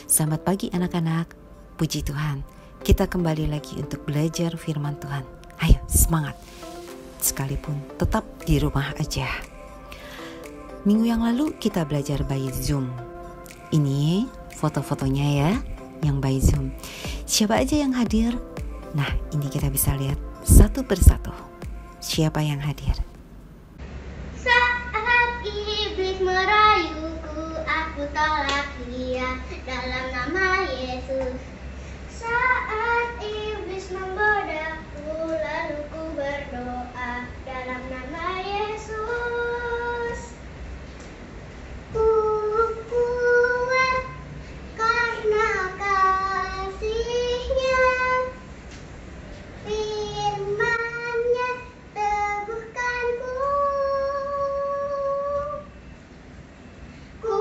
Selamat pagi anak-anak, puji Tuhan. Kita kembali lagi untuk belajar firman Tuhan. Ayo semangat, sekalipun tetap di rumah aja. Minggu yang lalu kita belajar by Zoom. Ini foto-fotonya ya, yang by Zoom. Siapa aja yang hadir? Nah, ini kita bisa lihat satu persatu. Siapa yang hadir? Saat iblis merayuku, aku tolak dia dalam nama Yesus. Saat iblis menggodaku, lalu ku berdoa dalam nama Yesus. Ku kuat karena kasih-Nya, firman-Nya teguhkanku. Ku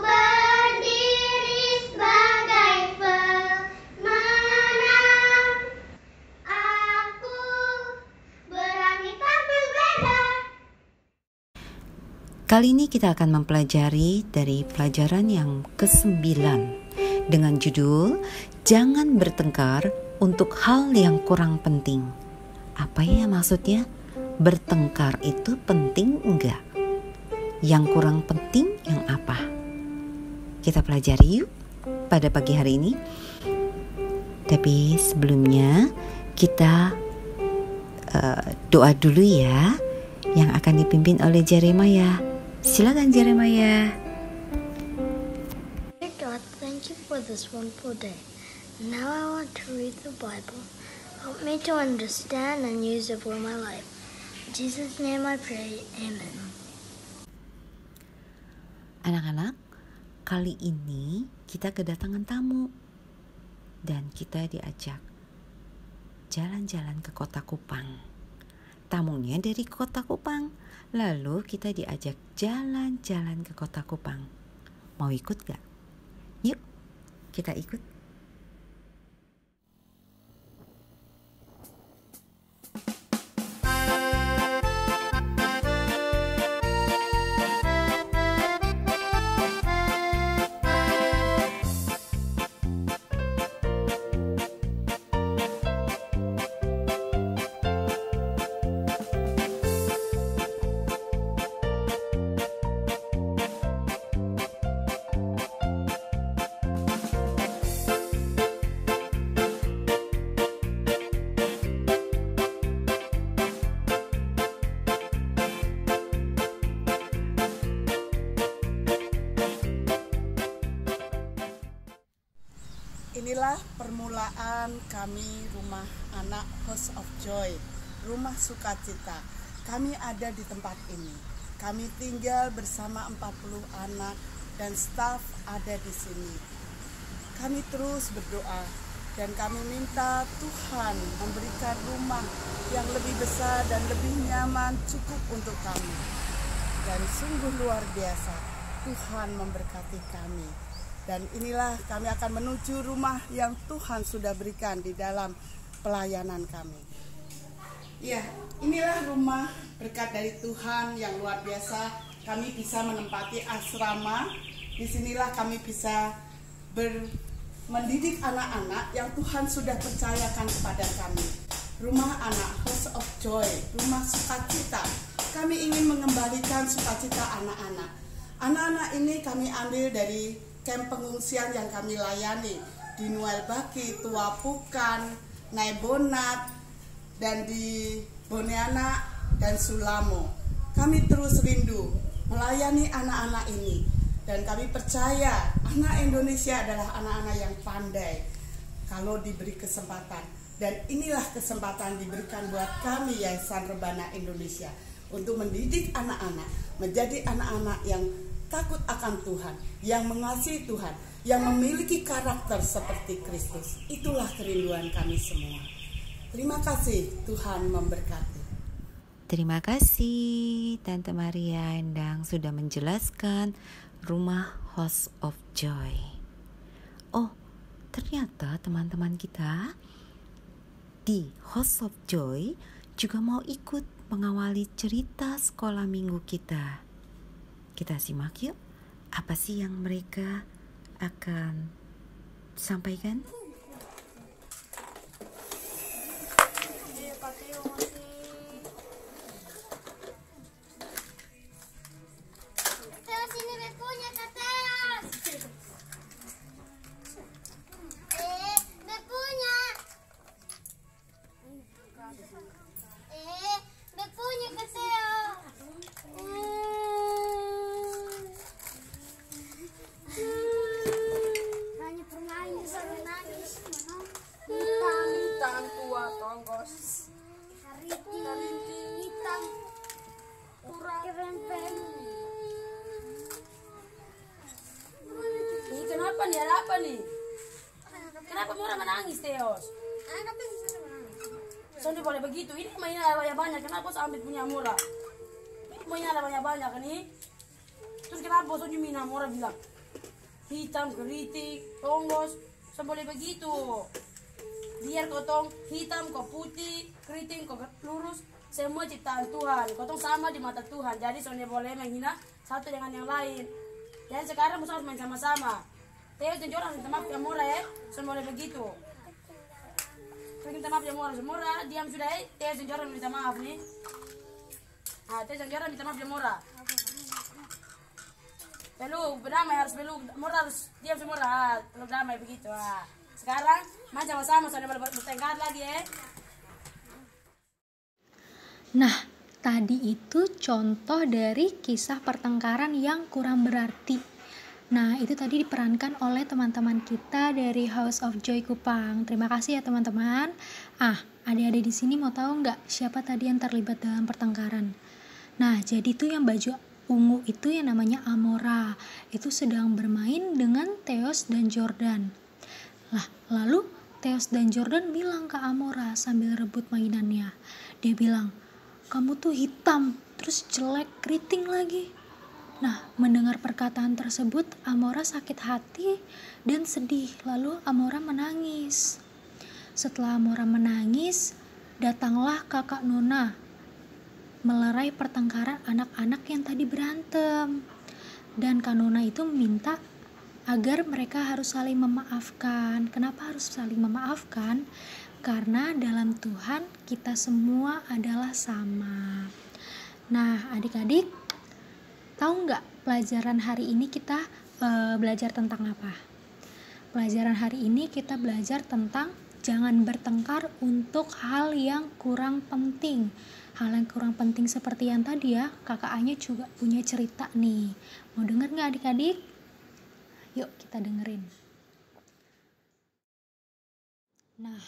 berdiri sebagai pemenang. Aku berani tampil beda. Kali ini kita akan mempelajari dari pelajaran yang ke-9 dengan judul Jangan bertengkar untuk hal yang kurang penting. Apa ya maksudnya? Bertengkar itu penting enggak? Yang kurang penting yang apa? Kita pelajari yuk pada pagi hari ini. Tapi sebelumnya kita doa dulu ya, yang akan dipimpin oleh Jeremiah. Silakan Jeremiah. Dear God, thank you for this wonderful day. Now I want to read the Bible. Help me to understand and use it for my life. In Jesus' name I pray, Amen. Anak-anak, kali ini kita kedatangan tamu dan kita diajak jalan-jalan ke kota Kupang. Tamunya dari kota Kupang, lalu kita diajak jalan-jalan ke kota Kupang. Mau ikut gak? Yuk, kita ikut. Inilah permulaan kami Rumah Anak House of Joy, Rumah Sukacita. Kami ada di tempat ini. Kami tinggal bersama 40 anak dan staf ada di sini. Kami terus berdoa dan kami minta Tuhan memberikan rumah yang lebih besar dan lebih nyaman cukup untuk kami. Dan sungguh luar biasa, Tuhan memberkati kami. Dan inilah kami akan menuju rumah yang Tuhan sudah berikan di dalam pelayanan kami. Ya, inilah rumah berkat dari Tuhan yang luar biasa. Kami bisa menempati asrama. Disinilah kami bisa mendidik anak-anak yang Tuhan sudah percayakan kepada kami. Rumah Anak House of Joy, Rumah Sukacita. Kami ingin mengembalikan sukacita anak-anak. Anak-anak ini kami ambil dari kamp pengungsian yang kami layani di Nuel Baki, Tua Pukan, Naibonat, dan di Boneana dan Sulamo. Kami terus rindu melayani anak-anak ini dan kami percaya anak Indonesia adalah anak-anak yang pandai kalau diberi kesempatan. Dan inilah kesempatan diberikan buat kami Yayasan Rebana Indonesia untuk mendidik anak-anak menjadi anak-anak yang takut akan Tuhan, yang mengasihi Tuhan, yang memiliki karakter seperti Kristus. Itulah kerinduan kami semua. Terima kasih, Tuhan memberkati. Terima kasih Tante Maria Endang sudah menjelaskan Rumah House of Joy. Oh, ternyata teman-teman kita di House of Joy juga mau ikut mengawali cerita sekolah minggu kita. Kita simak yuk, apa sih yang mereka akan sampaikan. Teos ini bepunya Kak Teos. Bepunya. Bepunya Kak Teos. Hanya permain bisa menangis. Hitam tua tonggos Hitam. Kerempeng. ini kenapa nih, ada apa nih? Kenapa Mora menangis, Teos? Soalnya boleh begitu, ini mainnya ada banyak-banyak, kenapa saya ambil punya Mora? Ini mainnya ada banyak-banyak kan ini? Terus kenapa soalnya Mina Mora bilang hitam, keriting, tonggos, saya boleh begitu. Biar kotong hitam, kau putih, keriting, kau lurus, semua ciptaan Tuhan. Kotong sama di mata Tuhan, jadi soalnya boleh menghina satu dengan yang lain. Dan sekarang harus main sama-sama. Teos dan Jordan minta maaf ya Mora ya, soalnya boleh begitu. Minta maaf ya Mora, Mora diam sudah ya. Teos dan Jordan minta maaf nih. Teos dan Jordan minta maaf ya Mora. Peluk, berdamai harus peluk. Mora harus diam semua, peluk damai begitu. Sekarang main sama-sama soalnya boleh bertengkar lagi ya. Nah, tadi itu contoh dari kisah pertengkaran yang kurang berarti. Nah, itu tadi diperankan oleh teman-teman kita dari House of Joy Kupang. Terima kasih ya teman-teman. Adik-adik di sini mau tahu nggak siapa tadi yang terlibat dalam pertengkaran? Nah, jadi tuh yang baju ungu itu yang namanya Amora. Itu sedang bermain dengan Teos dan Jordan. Lalu Teos dan Jordan bilang ke Amora sambil rebut mainannya. Dia bilang, kamu tuh hitam, terus jelek, keriting lagi. Nah, mendengar perkataan tersebut, Amora sakit hati dan sedih. Lalu Amora menangis. Setelah Amora menangis, datanglah kakak Nona melerai pertengkaran anak-anak yang tadi berantem. Dan Kak Nona itu minta agar mereka harus saling memaafkan. Kenapa harus saling memaafkan? Karena dalam Tuhan kita semua adalah sama. Nah, adik-adik, tahu nggak pelajaran hari ini kita belajar tentang apa? Pelajaran hari ini kita belajar tentang jangan bertengkar untuk hal yang kurang penting. Hal yang kurang penting seperti yang tadi ya, kakak Anya juga punya cerita nih. Mau denger nggak adik-adik? Yuk kita dengerin. Nah,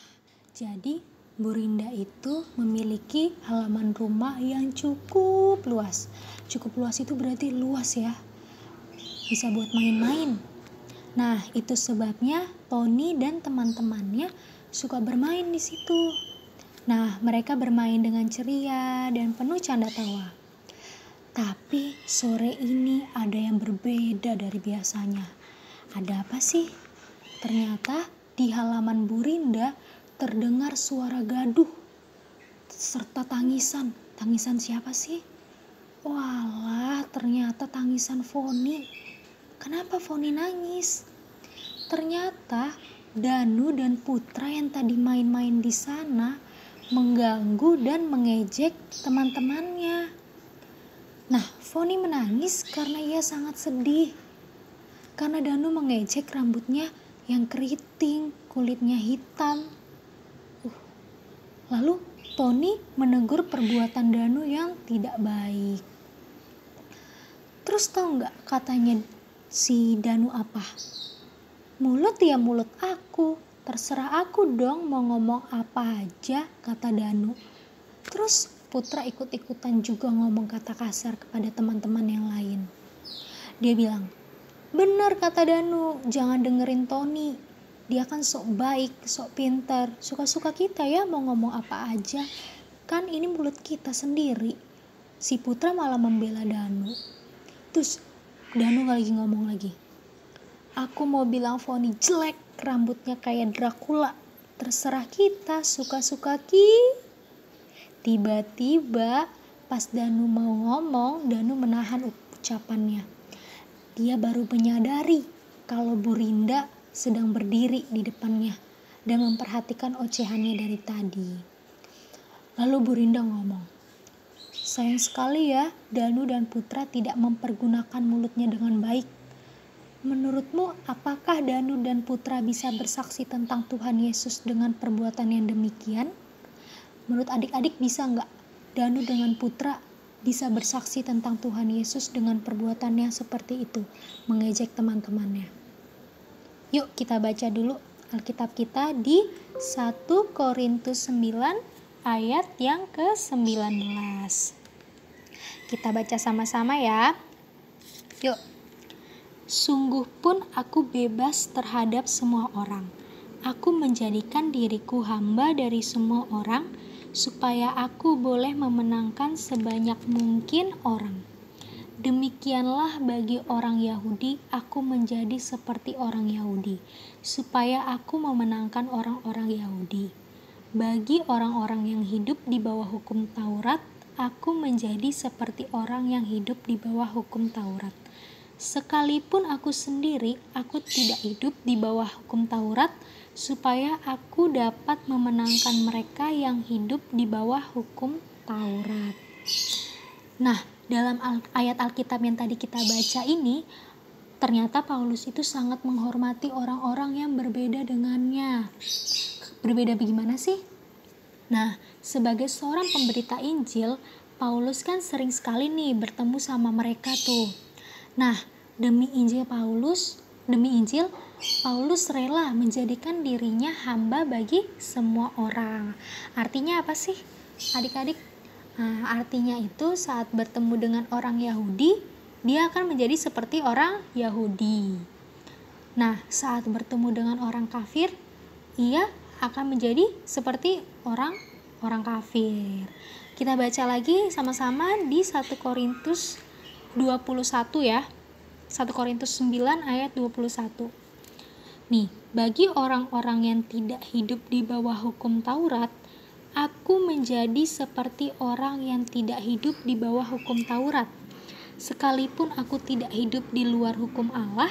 jadi Bu Rinda itu memiliki halaman rumah yang cukup luas. Cukup luas itu berarti luas ya. Bisa buat main-main. Nah, itu sebabnya Tony dan teman-temannya suka bermain di situ. Nah, mereka bermain dengan ceria dan penuh canda tawa. Tapi sore ini ada yang berbeda dari biasanya. Ada apa sih? Ternyata di halaman Bu Rinda terdengar suara gaduh serta tangisan. Tangisan siapa sih? Walah, ternyata tangisan Foni. Kenapa Foni nangis? Ternyata Danu dan Putra yang tadi main-main di sana mengganggu dan mengejek teman-temannya. Nah, Foni menangis karena ia sangat sedih. Karena Danu mengejek rambutnya yang keriting, kulitnya hitam. Lalu Tony menegur perbuatan Danu yang tidak baik. Terus tahu nggak katanya si Danu apa? Mulut ya mulut aku, terserah aku dong mau ngomong apa aja, kata Danu. Terus Putra ikut-ikutan juga ngomong kata kasar kepada teman-teman yang lain. Dia bilang, benar kata Danu, jangan dengerin Tony. Dia kan sok baik, sok pintar, suka-suka kita ya mau ngomong apa aja. Kan ini mulut kita sendiri. Si Putra malah membela Danu. Terus Danu lagi ngomong lagi. Aku mau bilang Foni jelek, rambutnya kayak Dracula. Terserah kita, suka-suka ki. Tiba-tiba pas Danu mau ngomong, Danu menahan ucapannya. Dia baru menyadari kalau Bu Rinda sedang berdiri di depannya dan memperhatikan ocehannya dari tadi. Lalu Bu Rinda ngomong, sayang sekali ya, Danu dan Putra tidak mempergunakan mulutnya dengan baik. Menurutmu, apakah Danu dan Putra bisa bersaksi tentang Tuhan Yesus dengan perbuatan yang demikian? Menurut adik-adik bisa nggak Danu dengan Putra bisa bersaksi tentang Tuhan Yesus dengan perbuatannya seperti itu, mengejek teman-temannya? Yuk kita baca dulu Alkitab kita di 1 Korintus 9 ayat yang ke-19. Kita baca sama-sama ya. Yuk. Sungguh pun aku bebas terhadap semua orang. Aku menjadikan diriku hamba dari semua orang, supaya aku boleh memenangkan sebanyak mungkin orang. Demikianlah bagi orang Yahudi, aku menjadi seperti orang Yahudi, supaya aku memenangkan orang-orang Yahudi. Bagi orang-orang yang hidup di bawah hukum Taurat, aku menjadi seperti orang yang hidup di bawah hukum Taurat. Sekalipun aku sendiri, aku tidak hidup di bawah hukum Taurat, supaya aku dapat memenangkan mereka yang hidup di bawah hukum Taurat. Nah, dalam ayat Alkitab yang tadi kita baca ini, ternyata Paulus itu sangat menghormati orang-orang yang berbeda dengannya. Berbeda bagaimana sih? Nah, sebagai seorang pemberita Injil, Paulus kan sering sekali nih bertemu sama mereka tuh. Nah, demi Injil, Paulus rela menjadikan dirinya hamba bagi semua orang. Artinya apa sih, adik-adik? Nah, artinya itu saat bertemu dengan orang Yahudi, dia akan menjadi seperti orang Yahudi. Nah, saat bertemu dengan orang kafir, ia akan menjadi seperti orang kafir. Kita baca lagi sama-sama di 1 Korintus 21 ya. 1 Korintus 9 ayat 21. Nih, bagi orang-orang yang tidak hidup di bawah hukum Taurat, aku menjadi seperti orang yang tidak hidup di bawah hukum Taurat. Sekalipun aku tidak hidup di luar hukum Allah,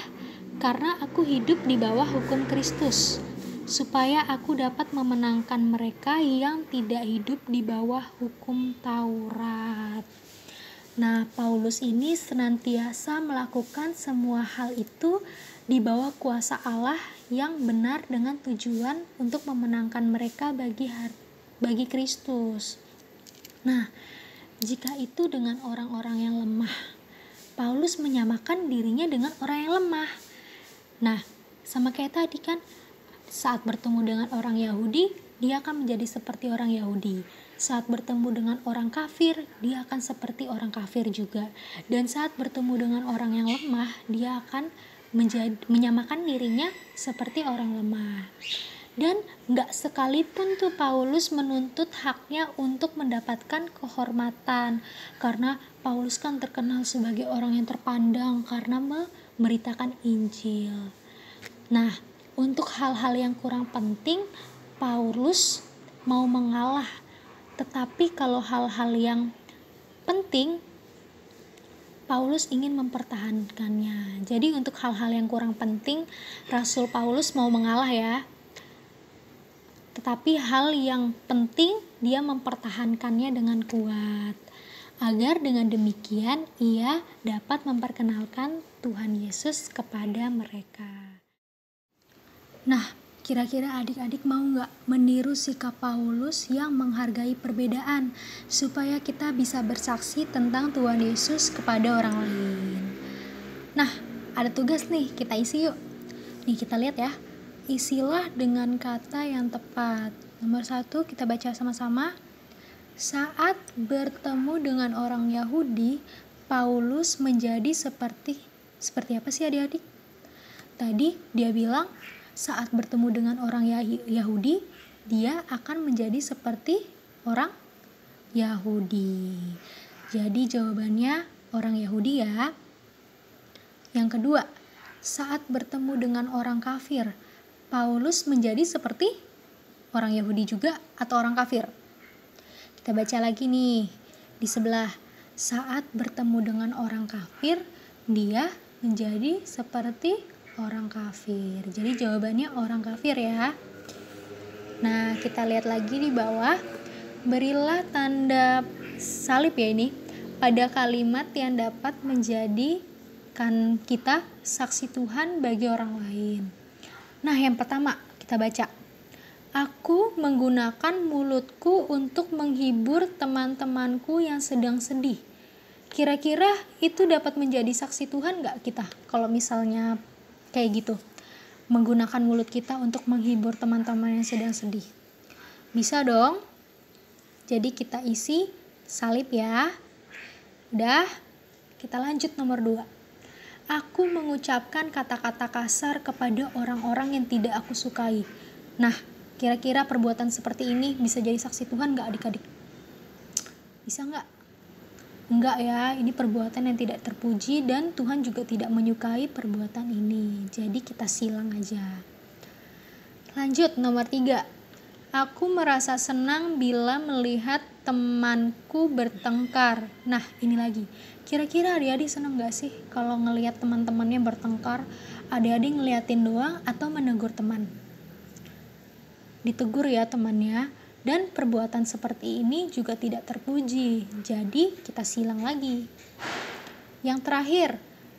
karena aku hidup di bawah hukum Kristus, supaya aku dapat memenangkan mereka yang tidak hidup di bawah hukum Taurat. Nah, Paulus ini senantiasa melakukan semua hal itu di bawah kuasa Allah yang benar dengan tujuan untuk memenangkan mereka bagi Kristus. Nah, jika itu dengan orang-orang yang lemah, Paulus menyamakan dirinya dengan orang yang lemah. Nah, sama kayak tadi kan, saat bertemu dengan orang Yahudi, dia akan menjadi seperti orang Yahudi. Saat bertemu dengan orang kafir, dia akan seperti orang kafir juga. Dan saat bertemu dengan orang yang lemah, dia akan menyamakan dirinya seperti orang lemah. Dan gak sekalipun tuh Paulus menuntut haknya untuk mendapatkan kehormatan, karena Paulus kan terkenal sebagai orang yang terpandang karena memberitakan Injil. Nah, untuk hal-hal yang kurang penting, Paulus mau mengalah. Tetapi kalau hal-hal yang penting, Paulus ingin mempertahankannya. Jadi untuk hal-hal yang kurang penting, Rasul Paulus mau mengalah ya. Tetapi hal yang penting, dia mempertahankannya dengan kuat. Agar dengan demikian, ia dapat memperkenalkan Tuhan Yesus kepada mereka. Nah, kira-kira adik-adik mau gak meniru sikap Paulus yang menghargai perbedaan supaya kita bisa bersaksi tentang Tuhan Yesus kepada orang lain? Nah, ada tugas nih, kita isi yuk. Nih kita lihat ya, isilah dengan kata yang tepat. Nomor 1 kita baca sama-sama. Saat bertemu dengan orang Yahudi, Paulus menjadi seperti apa sih adik-adik? Tadi dia bilang, saat bertemu dengan orang Yahudi, dia akan menjadi seperti orang Yahudi. Jadi jawabannya orang Yahudi ya. Yang kedua, saat bertemu dengan orang kafir, Paulus menjadi seperti orang Yahudi juga atau orang kafir? Kita baca lagi nih di sebelah. Saat bertemu dengan orang kafir, dia menjadi seperti orang kafir. Jadi jawabannya orang kafir ya. Nah, kita lihat lagi di bawah. Berilah tanda salib ya ini pada kalimat yang dapat menjadikan kita saksi Tuhan bagi orang lain. Nah, yang pertama kita baca. Aku menggunakan mulutku untuk menghibur teman-temanku yang sedang sedih. Kira-kira itu dapat menjadi saksi Tuhan gak kita kalau misalnya kayak gitu? Menggunakan mulut kita untuk menghibur teman-teman yang sedang sedih. Bisa dong. Jadi kita isi salib ya. Udah, kita lanjut nomor 2. Aku mengucapkan kata-kata kasar kepada orang-orang yang tidak aku sukai. Nah, kira-kira perbuatan seperti ini bisa jadi saksi Tuhan gak adik-adik? Bisa gak? Enggak ya, ini perbuatan yang tidak terpuji dan Tuhan juga tidak menyukai perbuatan ini. Jadi kita silang aja. Lanjut nomor 3. Aku merasa senang bila melihat temanku bertengkar. Nah, ini lagi. Kira-kira adik-adik senang gak sih kalau ngelihat teman-temannya bertengkar? Adik-adik ngeliatin doang atau menegur teman? Ditegur ya temannya. Dan perbuatan seperti ini juga tidak terpuji. Jadi kita silang lagi. Yang terakhir,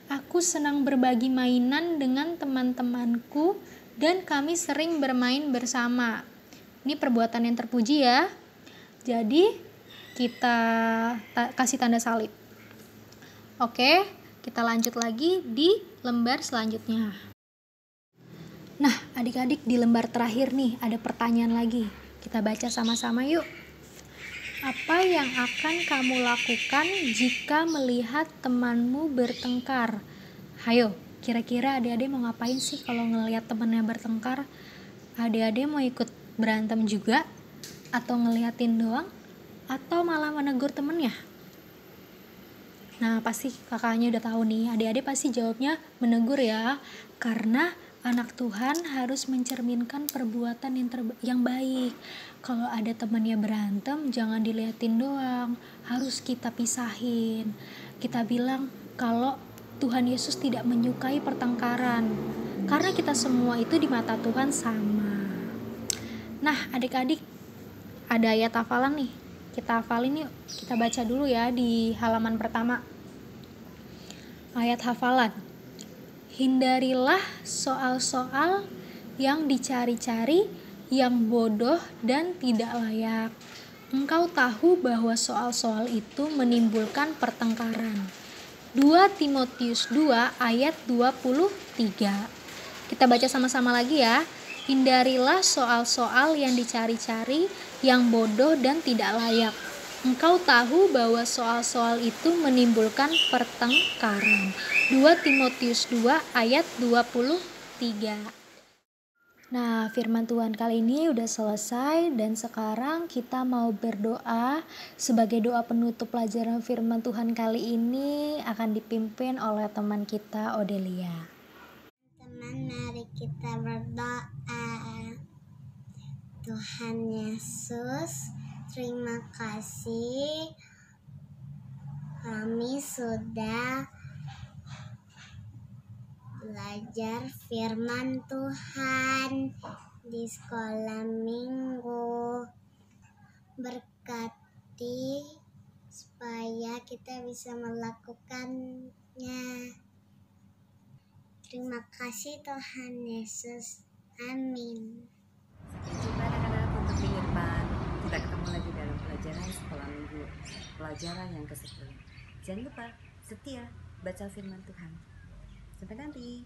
aku senang berbagi mainan dengan teman-temanku dan kami sering bermain bersama. Ini perbuatan yang terpuji ya. Jadi kita kasih tanda salib. Oke, kita lanjut lagi di lembar selanjutnya. Nah, adik-adik di lembar terakhir nih ada pertanyaan lagi. Kita baca sama-sama yuk. Apa yang akan kamu lakukan jika melihat temanmu bertengkar? Hayo, kira-kira adik-adik mau ngapain sih kalau ngelihat temannya bertengkar? Adik-adik mau ikut berantem juga? Atau ngeliatin doang? Atau malah menegur temennya? Nah, pasti kakaknya udah tahu nih. Adik-adik pasti jawabnya menegur ya. Karena anak Tuhan harus mencerminkan perbuatan yang baik. Kalau ada temannya berantem, jangan diliatin doang. Harus kita pisahin. Kita bilang kalau Tuhan Yesus tidak menyukai pertengkaran. Karena kita semua itu di mata Tuhan sama. Nah, adik-adik, ada ayat hafalan nih. Kita hafalin yuk. Kita baca dulu ya di halaman pertama. Ayat hafalan. Hindarilah soal-soal yang dicari-cari, yang bodoh dan tidak layak. Engkau tahu bahwa soal-soal itu menimbulkan pertengkaran. 2 Timotius 2 ayat 23. Kita baca sama-sama lagi ya. Hindarilah soal-soal yang dicari-cari, yang bodoh dan tidak layak. Engkau tahu bahwa soal-soal itu menimbulkan pertengkaran. 2 Timotius 2 ayat 23. Nah, firman Tuhan kali ini udah selesai dan sekarang kita mau berdoa. Sebagai doa penutup pelajaran firman Tuhan kali ini akan dipimpin oleh teman kita Odelia. Teman, mari kita berdoa. Tuhan Yesus, terima kasih kami sudah belajar firman Tuhan di sekolah minggu. Berkati supaya kita bisa melakukannya. Terima kasih Tuhan Yesus. Amin. Sampai jumpa anak-anak untuk minggu depan. Kita ketemu lagi dalam pelajaran sekolah minggu, pelajaran yang ke-10. Jangan lupa setia baca firman Tuhan. Sampai nanti.